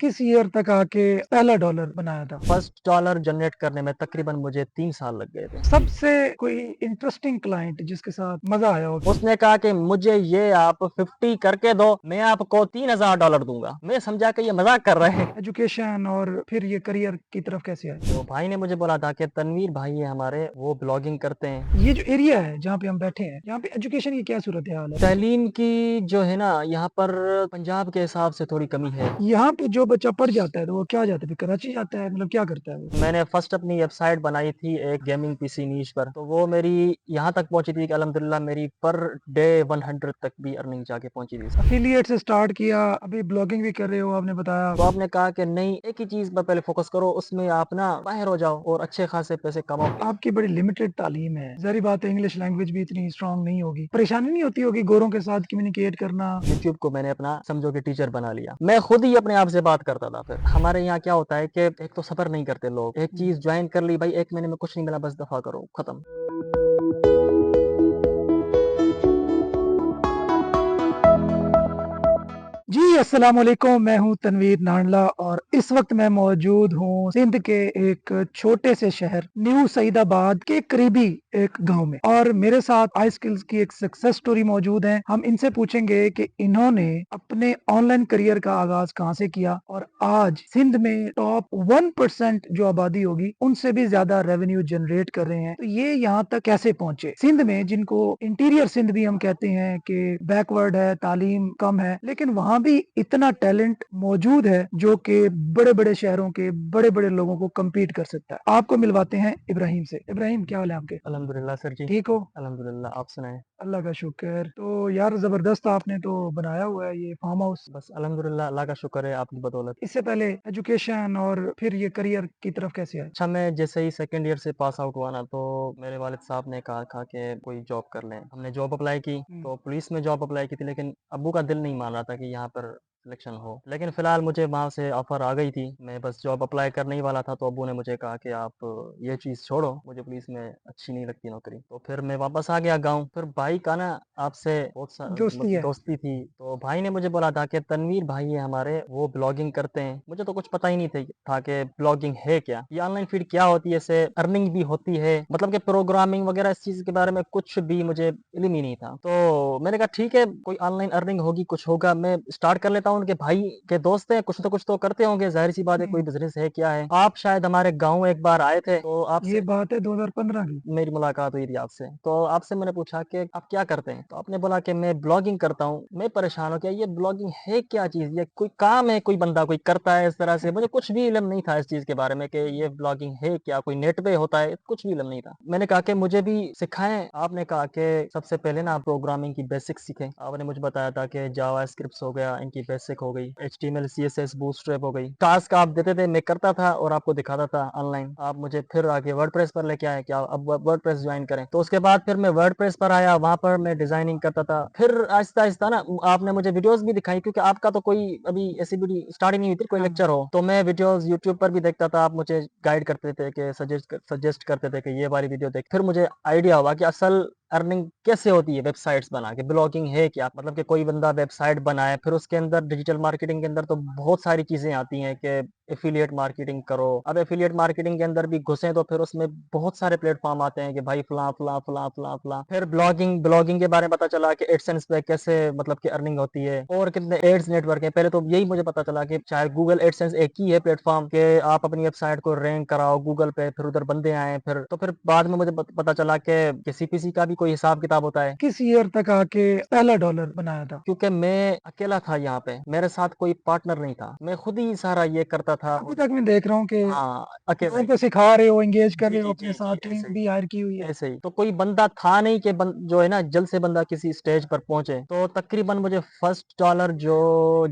किस ईयर तक आके पहला डॉलर बनाया था? फर्स्ट डॉलर जनरेट करने में तकरीबन मुझे 3 साल लग गए थे। जी। सबसे कोई इंटरेस्टिंग क्लाइंट जिसके साथ मजा आया हो? उसने कहा कि मुझे ये आप 50 करके दो, मैं आपको $3000 दूंगा। मैं समझा कि ये मजाक कर रहे हैं। एजुकेशन और फिर ये करियर की तरफ कैसे आए? तो भाई ने मुझे बोला था कि तनवीर भाई है हमारे, वो ब्लॉगिंग करते हैं। ये जो एरिया है जहाँ पे हम बैठे हैं, यहाँ पे एजुकेशन की क्या सूरत हाल है? तालीम की जो है ना, यहाँ पर पंजाब के हिसाब से थोड़ी कमी है। यहाँ पे जो बच्चा पढ़ जाता है तो वो क्या जाता है, फिर कराची जाता है, मतलब क्या करता है वो? मैंने फर्स्ट अपनी वेबसाइट बनाई थी एक गेमिंग पीसी नीश पर, तो वो मेरी यहाँ तक पहुंची थी कि अल्हम्दुलिल्लाह मेरी पर डे 100 तक भी अर्निंग जाके पहुंची थी। अफिलिएट से स्टार्ट किया, अभी ब्लॉगिंग भी कर रहे हो आपने बताया। तो आपने कहा कि नहीं, एक ही चीज पर पहले फोकस करो, उसमें आप ना माहिर हो जाओ और अच्छे खासे पैसे कमाओ। आपकी बड़ी लिमिटेड तालीम है, ज़ाहिर बात है इंग्लिश लैंग्वेज भी इतनी स्ट्रांग नहीं होगी, परेशानी नहीं होती होगी गोरों के साथ कम्युनिकेट करना? यूट्यूब को मैंने अपना समझो कि टीचर बना लिया। मैं खुद ही अपने आप से बात करता था। फिर हमारे यहाँ क्या होता है कि एक तो सब्र नहीं करते लोग, एक चीज ज्वाइन कर ली भाई, 1 महीने में कुछ नहीं मिला, बस दफा करो, खत्म। जी अस्सलाम वालेकुम, मैं हूं तनवीर नांडला और इस वक्त मैं मौजूद हूं सिंध के एक छोटे से शहर न्यू सईदाबाद के करीबी एक गांव में, और मेरे साथ आई स्किल्स की एक सक्सेस स्टोरी मौजूद है। हम इनसे पूछेंगे कि इन्होंने अपने ऑनलाइन करियर का आगाज कहां से किया और आज सिंध में टॉप 1% जो आबादी होगी उनसे भी ज्यादा रेवेन्यू जनरेट कर रहे हैं। तो ये यहाँ तक कैसे पहुंचे? सिंध में, जिनको इंटीरियर सिंध भी हम कहते हैं कि बैकवर्ड है, तालीम कम है, लेकिन वहां भी इतना टैलेंट मौजूद है जो कि बड़े बड़े शहरों के बड़े बड़े लोगों को कम्पीट कर सकता है। आपको मिलवाते हैं इब्राहिम से। इब्राहिम, क्या हाल है आपके? अल्हम्दुलिल्लाह सर जी। ठीक हो? अल्हम्दुलिल्लाह, आप सुनाएं। अल्लाह का शुक्र। तो यार जबरदस्त आपने तो बनाया हुआ है ये फार्म हाउस। बस अल्हम्दुलिल्लाह, अल्लाह का शुक्र है आपकी बदौलत। इससे पहले एजुकेशन और फिर ये करियर की तरफ कैसे आए? अच्छा, मैं जैसे ही सेकंड ईयर से पास आउट हुआ ना, तो मेरे वालिद साहब ने कहा था कि कोई जॉब कर लें। हमने जॉब अप्लाई की, तो पुलिस में जॉब अप्लाई की थी, लेकिन अब्बू का दिल नहीं मान रहा था कि यहाँ पर सिलेक्शन हो। लेकिन फिलहाल मुझे वहाँ से ऑफर आ गई थी, मैं बस जॉब अप्लाई करने ही वाला था, तो अब्बू ने मुझे कहा कि आप ये चीज़ छोड़ो, मुझे पुलिस में अच्छी नहीं लगती नौकरी। तो फिर मैं वापस आ गया गाँव। फिर भाई का ना आपसे बहुत दोस्ती है। दोस्ती थी, तो भाई ने मुझे बोला था कि तनवीर भाई है हमारे, वो ब्लॉगिंग करते हैं। मुझे तो कुछ पता ही नहीं था कि ब्लॉगिंग है क्या, ये ऑनलाइन फीड क्या होती है, इससे अर्निंग भी होती है, मतलब कि प्रोग्रामिंग वगैरह इस चीज़ के बारे में कुछ भी मुझे इल्म ही नहीं था। तो मैंने कहा ठीक है, कोई ऑनलाइन अर्निंग होगी, कुछ होगा, मैं स्टार्ट कर लेता हूँ। उनके भाई के दोस्त हैं, कुछ तो करते होंगे, जाहिर सी बात है, कोई बिजनेस है क्या है। आप शायद हमारे गाँव एक बार आए थे, तो ये आपसे बात है 2015 की। मेरी मुलाकात हुई थी आपसे। तो आपसे मैंने पूछा कि आप क्या करते हैं? तो आपने बोला कि मैं ब्लॉगिंग करता हूँ। मैं परेशान हो गया, ये ब्लॉगिंग है क्या चीज़? ये कोई काम है, कोई बंदा कोई करता है इस तरह से? मुझे कुछ भी इल्म नहीं था इस चीज़ के बारे में कि ये ब्लॉगिंग है क्या, कोई नेट पे होता है, कुछ भी इल्म नहीं था। मैंने कहा कि मुझे भी सिखाएँ। आपने कहा कि सबसे पहले ना प्रोग्रामिंग की बेसिक्स सीखें। आपने मुझे बताया था कि जावास्क्रिप्ट हो गया, इनकी बेसिक हो गई, एचटीएमएल, सीएसएस, बूटस्ट्रैप हो गई। टास्क आप देते थे, मैं करता था और आपको दिखाता था ऑनलाइन। आप मुझे फिर आगे वर्डप्रेस पर लेके आए कि आप अब वर्डप्रेस ज्वाइन करें। तो उसके बाद फिर मैं वर्डप्रेस पर आया, वहां पर मैं डिजाइनिंग करता था। फिर आहिस्ता आहिस्ता ना आपने मुझे वीडियोस भी दिखाई, क्योंकि आपका तो कोई अभी ऐसी वीडियो स्टार्ट ही नहीं हुई थी, कोई लेक्चर हो। तो मैं वीडियोस यूट्यूब पर भी देखता था, आप मुझे गाइड करते थे कि सजेस्ट करते थे कि ये वाली वीडियो देख। फिर मुझे आइडिया हुआ कि असल अर्निंग कैसे होती है वेबसाइट्स बना के, ब्लॉगिंग है क्या, मतलब कि कोई बंदा वेबसाइट बनाए, फिर उसके अंदर डिजिटल मार्केटिंग के अंदर तो बहुत सारी चीजें आती हैं कि एफिलिएट मार्केटिंग करो। अब एफिलिएट मार्केटिंग के अंदर भी घुसे तो फिर उसमें बहुत सारे प्लेटफॉर्म आते हैं कि भाई फला फला फला फला फला। फिर ब्लॉगिंग ब्लॉगिंग के बारे में पता चला कि एडसेंस पे कैसे मतलब कि अर्निंग होती है और कितने एड्स नेटवर्क है। पहले तो यही मुझे पता चला कि चाहे गूगल एडसेंस एक ही है प्लेटफॉर्म के, आप अपनी वेबसाइट को रैंक कराओ गूगल पे, फिर उधर बंदे आए। फिर बाद में मुझे पता चला कि सीपीसी का भी कोई हिसाब किताब होता है। किस ईयर तक आके पहला डॉलर बनाया था? क्योंकि मैं अकेला था यहाँ पे, मेरे साथ कोई पार्टनर नहीं था, मैं खुद ही सारा ये करता था। अभी तक मैं देख रहा हूँ कि हाँ, अकेला लोगों ही। को सिखा रहे हो, एंगेज कर जी रहे हो, जी अपने जी साथ जी, टीम ऐसे ही। भी हायर की हुई है। ऐसे ही तो कोई बंदा था नहीं कि जो है ना जल्द से बंदा किसी स्टेज पर पहुंचे। तो तकरीबन मुझे फर्स्ट डॉलर जो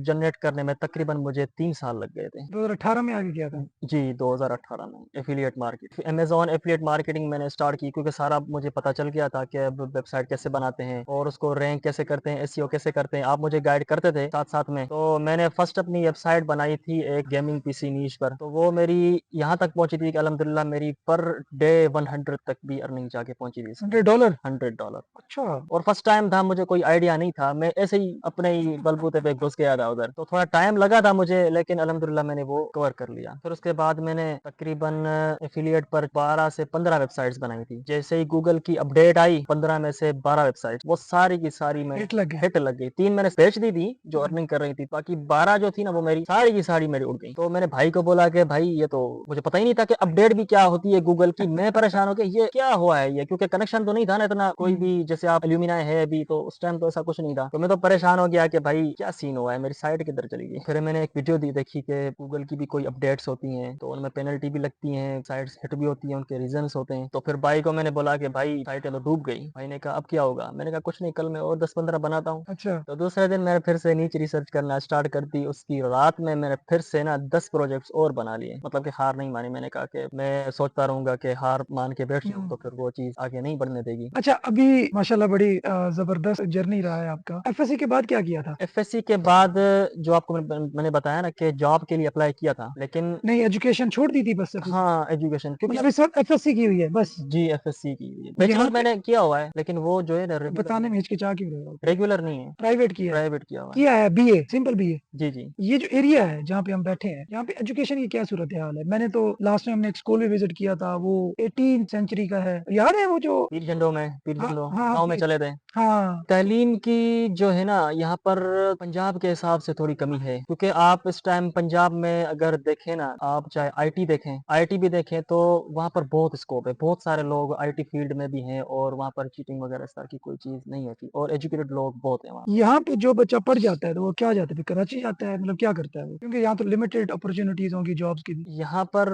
जनरेट करने में तकरीबन मुझे 3 साल लग गए थे। 2018 में आगे किया था। जी, 2018 में affiliate market, Amazon affiliate marketing मैंने स्टार्ट की, क्योंकि सारा मुझे पता चल गया था कि अब वेबसाइट कैसे बनाते हैं और उसको रैंक कैसे करते हैं, एसईओ कैसे करते हैं। आप मुझे गाइड करते थे साथ-साथ में। तो मैंने फर्स्ट अपनी वेबसाइट बनाई थी एक गेमिंग किसी नीश पर, तो वो मेरी यहाँ तक पहुंची थी कि अल्हम्दुलिल्लाह मेरी पर डे 100 तक भी अर्निंग जाके पहुंची थी इसमें। $100? $100। अच्छा। और फर्स्ट टाइम था, मुझे कोई आइडिया नहीं था, मैं ऐसे ही अपने ही बलबूते पे घुस गया था उधर, तो थोड़ा टाइम लगा था मुझे, लेकिन अल्हम्दुलिल्लाह मैंने वो कवर कर लिया। फिर उसके बाद मैंने तकरीबन एफिलिएट पर 12 से 15 वेबसाइट्स बनाई थी। जैसे ही गूगल की अपडेट आई, 15 में से 12 वेबसाइट, वो सारी की सारी मैं हिट लग गई। हिट लग गई। 3 मैंने बेच दी थी जो अर्निंग कर रही थी, बाकी 12 जो थी ना वो मेरी सारी की सारी मेरी उड़ गई। तो मैंने भाई को बोला कि भाई ये तो मुझे पता ही नहीं था कि अपडेट भी क्या होती है गूगल की। मैं परेशान हो गया, ये क्या हुआ है ये, क्योंकि कनेक्शन तो नहीं था ना इतना कोई भी, जैसे आप एल्यूमिनाई है अभी, तो उस टाइम तो ऐसा कुछ नहीं था। तो मैं तो परेशान हो गया कि भाई क्या सीन हुआ है, मेरी साइट किधर चली गई। फिर मैंने एक वीडियो देखी कि गूगल की भी कोई अपडेट्स होती हैं तो उनमें पेनल्टी भी लगती है, साइट्स हिट भी होती है, उनके रीजन होते हैं। तो फिर भाई को मैंने बोला कि भाई साइट तो डूब गई। भाई ने कहा अब क्या होगा, मैंने कहा कुछ नहीं, कल मैं और 10-15 बनाता हूँ। अच्छा। तो दूसरे दिन मैंने फिर से नीचे रिसर्च करना स्टार्ट कर दी। उसकी रात में मैंने फिर से ना 10 प्रोजेक्ट्स और बना लिए, मतलब कि हार नहीं मानी। मैंने कहा कि मैं सोचता रहूंगा कि हार मान के बैठ जाऊं तो फिर वो चीज आगे नहीं बढ़ने देगी। अच्छा, अभी माशाल्लाह बड़ी जबरदस्त जर्नी रहा है आपका। एफएससी के बाद क्या किया था? एफएससी के बाद जो आपको मैंने बताया ना कि जॉब के लिए अप्लाई किया था, लेकिन नहीं, एजुकेशन छोड़ दी थी बस एफएससी? हाँ एजुकेशन, क्योंकि मतलब इस वक्त एफएससी की हुई है बस? जी एफएससी की यहाँ बैचलर पे मैंने किया हुआ है, लेकिन वो जो है ना बताने में हिचकिचा क्यों रहे हो? रेगुलर नहीं है, प्राइवेट किया है? प्राइवेट किया हुआ है। किया है बीए, सिंपल बीए? जी जी। ये जो एरिया है जहाँ पे हम बैठे हैं, यहाँ पे एजुकेशन की क्या सूरत हाल है? मैंने तो लास्ट टाइम हमने एक स्कूल भी विजिट किया था, वो 18th सेंचुरी का है, याद है वो जो? पीर हाँ झंडो हाँ गाँव में चले थे। हाँ। तालीम की जो है ना यहाँ पर पंजाब के हिसाब से थोड़ी कमी है, क्योंकि आप इस टाइम पंजाब में अगर देखें ना, आप चाहे आईटी देखें, आईटी भी देखें, तो वहाँ पर बहुत स्कोप है, बहुत सारे लोग आईटी फील्ड में भी हैं और वहाँ पर चीटिंग वगैरह इस तरह की कोई चीज नहीं होती, और एजुकेटेड लोग बहुत हैं वहाँ। यहाँ पे जो बच्चा पढ़ जाता है तो वो क्या जाता है, फिर कराची जाता है, मतलब क्या करता है वो? क्योंकि यहाँ तो लिमिटेड अपॉर्चुनिटीज होंगी जॉब्स की भी। यहाँ पर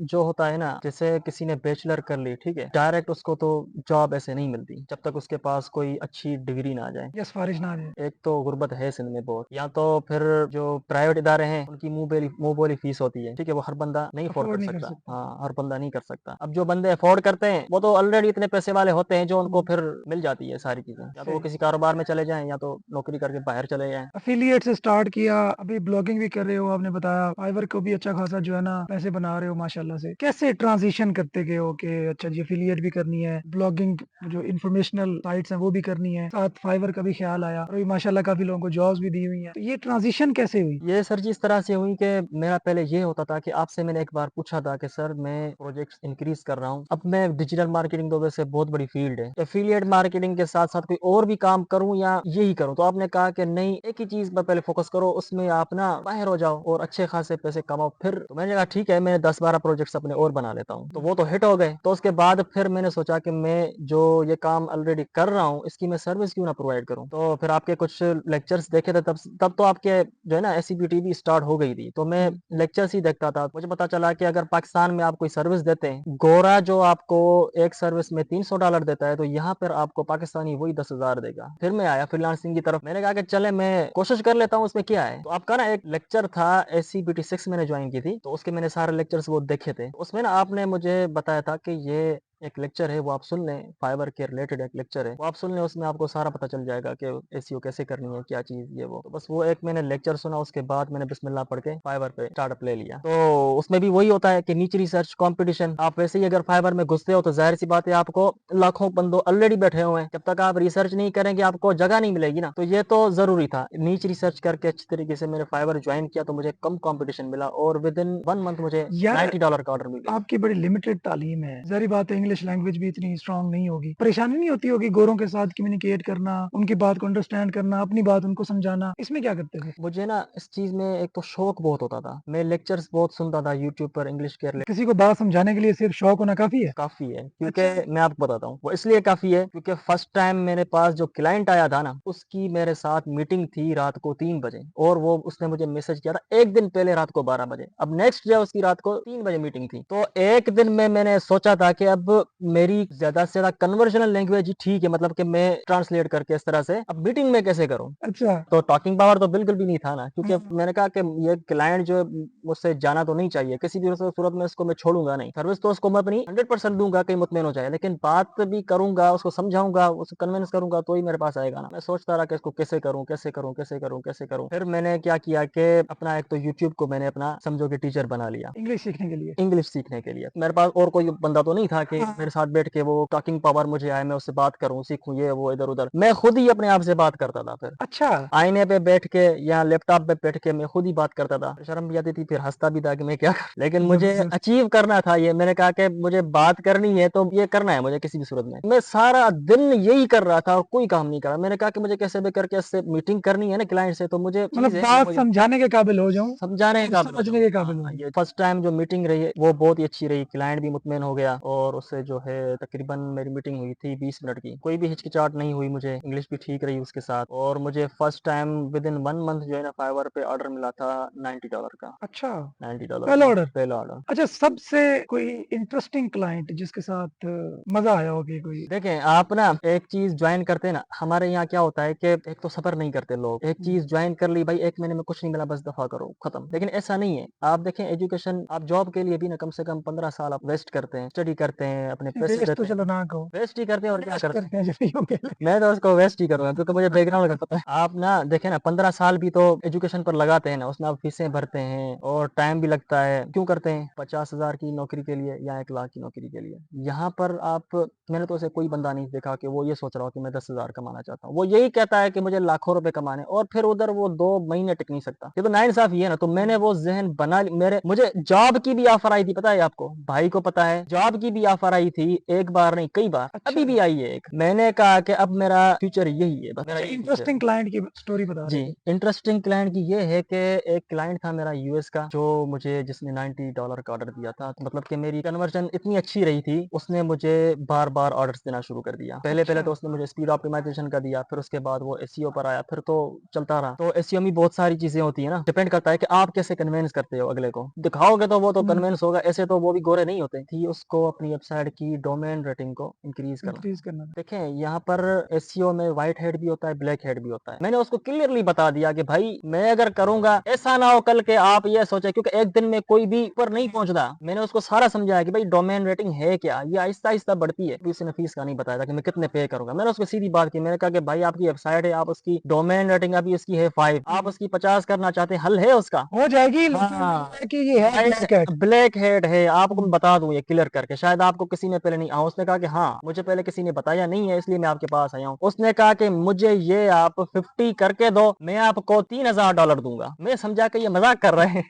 जो होता है ना, जैसे किसी ने बैचलर कर ली, ठीक है, डायरेक्ट उसको तो जॉब ऐसे नहीं मिलती जब तक उसके पास कोई अच्छी डिग्री ना आ जाए। या सिफारिश ना आ जाए। एक तो गुर्बत है सिंध में बहुत, या तो फिर जो प्राइवेट इदारे हैं उनकी मुंह बोली फीस होती है, ठीक है, वो हर बंदा नहीं अफोर्ड कर अफोर्ड नहीं कर सकता। सकता। हाँ, हर बंदा नहीं कर सकता। अब जो बंदे अफोर्ड करते हैं वो तो ऑलरेडी इतने पैसे वाले होते हैं जो उनको फिर मिल जाती है सारी चीजें, या तो वो सही। किसी कारोबार में चले जाएं या तो नौकरी करके बाहर चले जाएं। अफिलिएट से स्टार्ट किया, अभी ब्लॉगिंग भी कर रहे हो, आपने बताया फाइवर को भी अच्छा खासा जो है ना पैसे बना रहे हो माशाल्लाह से। कैसे ट्रांजिशन करते गए हो कि अच्छा जी अफिलिएट भी करनी है, ब्लॉगिंग जो इंफॉर्मेशनल साइट्स हैं वो भी करनी है, साथ फाइवर का भी ख्याल आया, और अभी माशाल्लाह काफी लोगों को जॉब्स भी दी हुई हैं, तो ये ट्रांजिशन कैसे हुई? ये सर जी इस तरह से हुई कि मेरा पहले ये होता था कि आपसे मैंने एक बार पूछा था कि सर मैं प्रोजेक्ट्स इंक्रीज कर रहा हूँ, अब मैं डिजिटल मार्केटिंग तो वैसे बहुत बड़ी फील्ड है, एफिलिएट मार्केटिंग के साथ साथ कोई और भी काम करूँ या यही करूँ? तो आपने कहा कि नहीं, एक ही चीज पर पहले फोकस करो, उसमें आप ना बाहर हो जाओ और अच्छे खासे पैसे कमाओ। फिर तो मैंने कहा ठीक है, मैं 10-12 प्रोजेक्ट्स अपने और बना लेता हूँ, तो वो तो हिट हो गए। तो उसके बाद फिर मैंने सोचा कि मैं जो ये काम ऑलरेडी कर रहा हूँ इसकी मैं सर्विस क्यों ना प्रोवाइड करूँ। तो फिर आपके कुछ लेक्चर्स देखे थे, तब तब तो आपके जो है ना एससीपीटी भी स्टार्ट हो गई थी, तो मैं लेक्चर्स ही देखता था। मुझे पता चला कि अगर पाकिस्तान में आप कोई सर्विस देते हैं, गोरा जो आपको एक सर्विस में $300 देता है, तो यहाँ पर आपको पाकिस्तानी वही 10,000 देगा। फिर मैं आया फ्रीलांसिंग की तरफ, मैंने कहा कि चले मैं कोशिश कर लेता हूँ, उसमें क्या है। तो आपका ना एक लेक्चर था, एससीपीटी 6 मैंने ज्वाइन की थी, तो उसके मैंने सारे लेक्चर्स वो देखे थे। उसमें ना आपने मुझे बताया था कि ये एक लेक्चर है वो आप सुन लें, फाइबर के रिलेटेड एक लेक्चर है वो आप सुन लें, उसमें आपको सारा पता चल जाएगा कि एसईओ कैसे करनी है, क्या चीज ये वो। तो बस वो एक मैंने लेक्चर सुना, उसके बाद मैंने बिस्मिल्लाह पढ़ के फाइबर पे स्टार्टअप ले लिया। तो उसमें भी वही होता है कि नीच रिसर्च कंपटीशन। आप वैसे ही अगर फाइबर में घुसते हो तो जाहिर सी बात है आपको लाखों बंदो ऑलरेडी बैठे हुए हैं, जब तक आप रिसर्च नहीं करेंगे आपको जगह नहीं मिलेगी ना। तो ये तो जरूरी था, नीच रिसर्च करके अच्छी तरीके से मैंने फाइबर ज्वाइन किया, तो मुझे कम कॉम्पिटिशन मिला और विद इन 1 मंथ मुझे यार $90 का ऑर्डर मिल गया। आपकी बड़ी लिमिटेड तालीम है, जारी बात है, इंग्लिश लैंग्वेज भी इतनी स्ट्रांग नहीं होगी, परेशानी नहीं होती होगी गोरों के साथ कम्युनिकेट करना, उनकी बात को अंडरस्टैंड करना, अपनी बात उनको समझाना, इसमें क्या करते थे? मुझे ना इस चीज में एक तो शौक बहुत होता था, मैं लेक्चर्स बहुत सुनता था यूट्यूब पर इंग्लिश के। किसी को बात समझाने के लिए सिर्फ शौक होना काफी है? काफी है, क्योंकि अच्छा। मैं आपको बताता हूँ वो इसलिए काफी है क्योंकि फर्स्ट टाइम मेरे पास जो क्लाइंट आया था ना, उसकी मेरे साथ मीटिंग थी रात को 3 बजे, और वो उसने मुझे मैसेज किया था एक दिन पहले रात को 12 बजे। अब नेक्स्ट डे उसकी रात को 3 बजे मीटिंग थी। तो एक दिन में मैंने सोचा था कि अब मेरी ज़्यादा से ज़्यादा कन्वर्सेशनल लैंग्वेज ही ठीक है, मतलब कि मैं ट्रांसलेट करके इस तरह से, अब मीटिंग में कैसे करूँ? अच्छा। तो टॉकिंग पावर तो बिल्कुल भी नहीं था ना, क्योंकि हुँ। मैंने कहा कि ये क्लाइंट जो है मुझसे जाना तो नहीं चाहिए, किसी भी सूरत में इसको मैं छोड़ूँगा नहीं। सर्विस तो उसको मैं अपनी 100% दूँगा, कहीं मुतमईन हो जाए, लेकिन बात भी करूँगा, उसको समझाऊँगा, उसको कन्विंस करूँगा तो ही मेरे पास आएगा ना। मैं सोचता रहा कि इसको कैसे करूँ, कैसे करूँ, कैसे करूँ, कैसे करूँ? फिर मैंने क्या किया कि अपना एक तो यूट्यूब को मैंने अपना समझो कि टीचर बना लिया। इंग्लिश सीखने के लिए। इंग्लिश सीखने के लिए। मेरे पास और कोई बंदा तो नहीं था कि हाँ। मेरे साथ बैठ के वो टॉकिंग पावर मुझे आए, मैं उससे बात करूँ, सीखूँ ये वो इधर-उधर। मैं खुद ही अपने आप से बात करता था फिर। अच्छा। आईने पे बैठ के या लैपटॉप पे बैठ के मैं खुद ही बात करता था। शर्म भी आती थी, फिर हँसता भी था कि मैं क्या करूँ? लेकिन मुझे ज़बरदस्त। अचीव करना था ये। मैंने कहा कि मुझे बात करनी है तो ये करना है मुझे किसी भी सूरत में। मैं सारा दिन यही कर रहा था और कोई काम नहीं करा। मैंने कहा कि मुझे कैसे भी करके इससे मीटिंग करनी है ना क्लाइंट से, तो मुझे मतलब चीज़ है वो बात मुझे समझाने के काबिल हो जाऊँ समझाने के और काबिल हो समझने जाऊँ। के काबिल हो हाँ, जाऊँ। ये फर्स्ट टाइम जो मीटिंग रही है वो बहुत ही अच्छी रही, क्लाइंट भी मुतमईन हो गया और उससे जो है तकरीबन मेरी मीटिंग हुई थी 20 मिनट की। कोई भी हिचकिचाहट नहीं हुई मुझे, इंग्लिश भी ठीक रही उसके साथ और मुझे फर्स्ट टाइम विदिन 1 मंथ जो है ना फाइवर पे ऑर्डर मिला था $90 का। अच्छा, $90 पहला का, ऑर्डर। पहला ऑर्डर। अच्छा, सबसे कोई इंटरेस्टिंग क्लाइंट जिसके साथ मज़ा आया हो कि कोई? देखें, आप ना एक चीज़ जॉइन करते हैं ना, हमारे यहाँ क्या होता है कि एक तो सब्र नहीं करते लोग। एक हुँ। चीज़ जॉइन कर ली भाई 1 महीने में कुछ नहीं मिला बस दफ़ा करो, खत्म। लेकिन ऐसा नहीं है। आप देखें एजुकेशन आप जॉब के लिए भी ना कम से कम 15 साल आप वेस्ट करते हैं, स्टडी करते हैं, अपने पैसे वेस्ट तो देते हैं। चलो ना कहो, वेस्ट ही करते हैं और क्या इन्वेस्ट करते हैं। करते हैं जब यूँ कह लें। मैं तो उसको वेस्ट ही करूँगा क्योंकि मुझे बैकग्राउंड का पता है। आप ना देखें ना 15 साल भी तो एजुकेशन पर लगाते हैं ना, उसमें आप फीसें भरते हैं और टाइम भी लगता है। क्यों करते हैं? 50,000 की नौकरी के लिए या 1 लाख की नौकरी के लिए। यहाँ पर आप मैंने तो ऐसे कोई बंदा नहीं देखा कि वो ये सोच रहा हो कि मैं 10,000 कमाना चाहता हूँ। वो यही कहता है कि मुझे लाखों रुपए कमाने हैं और फिर उधर वो 2 महीने टिक नहीं सकता। ये तो नाइंसाफ़ी है ना, तो मैंने वो ज़हन बना ली मेरे मुझे जॉब की भी ऑफ़र आई थी पता है आपको? भाई को पता है, जॉब की भी ऑफ़र आई थी, एक बार नहीं कई बार, अच्छा। अभी भी आई है एक। मैंने कहा कि अब मेरा फ्यूचर यही है, बस मेरा अच्छा, यही फ्यूचर इंटरेस्टिंग है। क्लाइंट की स्टोरी बता जी, रहे थे। इंटरेस्टिंग क्लाइंट की ये है कि एक क्लाइंट था मेरा यूएस का जो मुझे जिसने $90 का ऑर्डर दिया था। तो मतलब कि मेरी कन्वर्जन इतनी अच्छी रही थी, उसने मुझे बार-बार ऑर्डर्स देना शुरू कर दिया। पहले-पहले अच्छा। तो उसने मुझे स्पीड ऑप्टिमाइज़ेशन का दिया, फिर उसके बाद वो एसईओ पर आया, फिर तो चलता रहा। तो एसईओ में बहुत सारी चीज़ें होती हैं ना, डिपेंड करता है कि आप कैसे कन्विंस करते हो अगले को। दिखाओगे तो वो तो हुँ, कन्विंस होगा, ऐसे तो वो भी गोरे नहीं होते। थी उसको अपनी वेबसाइट की डोमेन रेटिंग को इंक्रीज़ करना। इंक्रीज़ करना था। देखें, यहाँ पर एसईओ में व्हाइट हैट भी होता है, ब्लैक हैट भी होता है। मैंने उसको क्लियरली बता दिया कि भाई मैं अगर करूँगा, ऐसा ना हो कल के आप ये सोचें क्योंकि एक दिन में कोई भी ऊपर नहीं पहुँचता। मैंने उसको सारा समझाया कि भाई डोमेन रेटिंग है क्या? ये आहिस्ता-आहिस्ता बढ़ती है। फिर उसने फीस का नहीं बताया था कि मैं कितने पे करूँगा। मैंने उसको सीधी बात की, मैंने कहा कि भाई आपकी वेबसाइट है, आप उसकी डोमेन रेटिंग अभी उसकी है 5, आप उसकी 50 करना चाहते हैं, हल है उसका? हो जाएगी, लेकिन हाँ। ये है कि ये है white black hat. Black head है, आपको हुँ। मैं बता दूँ ये क्लियर करके, शायद आपको किसी ने पहले नहीं उसने कहा कि हाँ, मुझे पहले किसी ने बताया नहीं है इसलिए मैं आपके पास आया हूँ। उसने कहा कि मुझे ये आप 50 करके दो, मैं आपको $3,000 दूँगा। मैं समझा कि ये मज़ाक कर रहे हैं।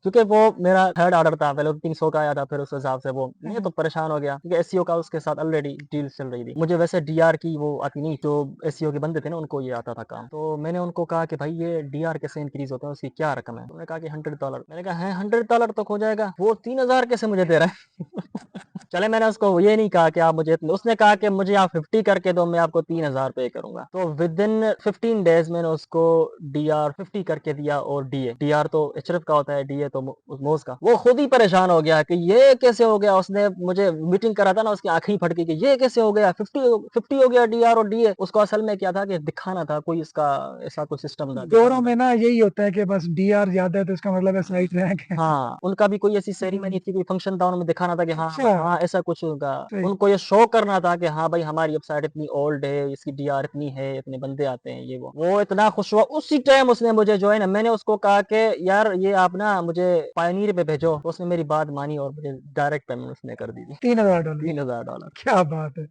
क्योंकि वो मेरा थर्ड ऑर्डर था, पहले 300 का आया था, फिर उस हिसाब से वो हुँ, मैं हुँ। तो परेशान हो गया क्योंकि एसईओ का उसके साथ ऑलरेडी डील चल रही थी। मुझे वैसे डीआर की वो आती नहीं, जो एसईओ के बंदे थे ना उनको ये आता था काम। तो मैंने उनको कहा कि भाई ये डीआर कैसे इंक्रीज़ होता है, उसकी क्या रकम है? उन्होंने कहा कि $100। मैंने कहा हैं $100 तक हो जाएगा? वो 3,000 कैसे मुझे दे रहा है? चले मैंने उसको ये नहीं कहा कि आप मुझे इतने उसने कहा कि मुझे आप 50 करके दो, मैं आपको 3,000 पे करूँगा। तो विदिन 15 डेज़ मैंने उसको डीआर 50 करके दिया और डीए डीआर तो एचएरएफ का होता है, डीए तो मोज़ का। वो खुद ही परेशान हो गया कि ये कैसे हो गया? उसने मुझे मीटिंग करा था ना उसकी आँखें ही फट गई कि ये कैसे हो गया? 50 हो गया डीआर और डीए। उसको असल में क्या था कि दिखाना था कोई इसका ऐसा कोई सिस्टम था गोरों दिखाना में था। ना यही होता है कि बस डीआर ज़्यादा है तो इसका मतलब है साइड रैंक है। हाँ, उनका भी कोई ऐसी हुँ। सेरेमनी थी, कोई फंक्शन था, उनमें दिखाना था कि हाँ, अच्छा। हाँ, ऐसा कुछ होगा। सही। उनको ये शो करना था कि हाँ भाई हमारी वेबसाइट इतनी ओल्ड है, इसकी डीआर इतनी है, इतने बंदे आते हैं, ये वो। वो इतना खुश हुआ, उसी टाइम उसने मुझे जो है ना मैंने उसको कहा कि यार ये आप ना मुझे पायोनियर पे भेजो। तो उसने मेरी बात मानी और मुझे डायरेक्ट पेमेंट उसने कर दी थी। $3,000। $3,000। क्या बात है!